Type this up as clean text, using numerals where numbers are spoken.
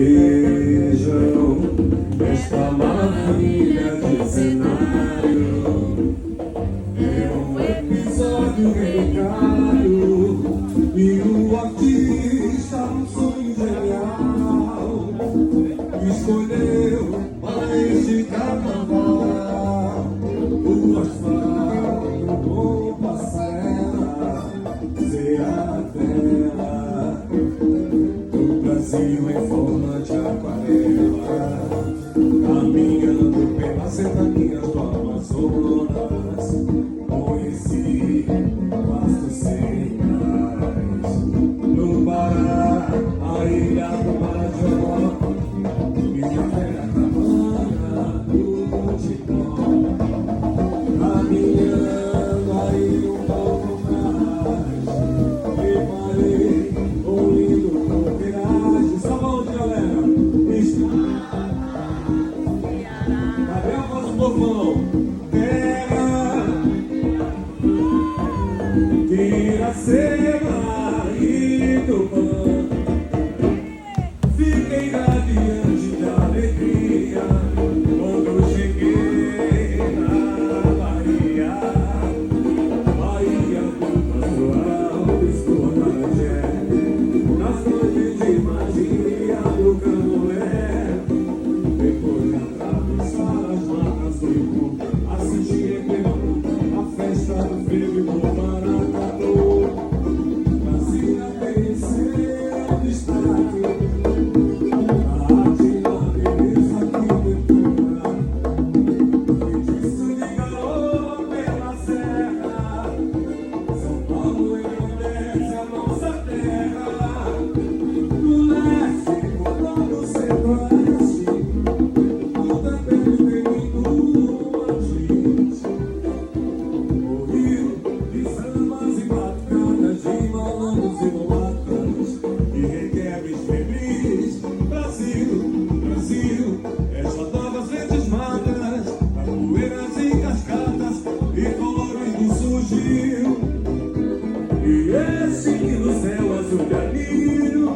Vejam esta maravilha de cenário. É um episódio delicado e o artista, um sonho genial, escolheu para este carnaval o asfalto com passela, ser a tela do Brasil em forma de aquarela, caminhando pelas serranias do Amazonas. Conheci vastos centrais no Pará, a ilha do Marajoara, minha terra mana do Monticão. Caminhando aí um pouco mais, preparei um lindo coqueiragem. Só vamos, galera. Cadê a voz do povão? Iracema e Tupã, fiquei radiante de alegria quando cheguei na Bahia, Bahia do Pastoral, Escornagé, nas noites de magia do Candomblé. Depois de atravessar as matas do Ipu, assisti em Pernambuco a festa do frevo e do Maracatu. Brasil, essas novas verdes matas, capoeiras e cascatas, e colorido surgiu. E esse no céu azul de anilho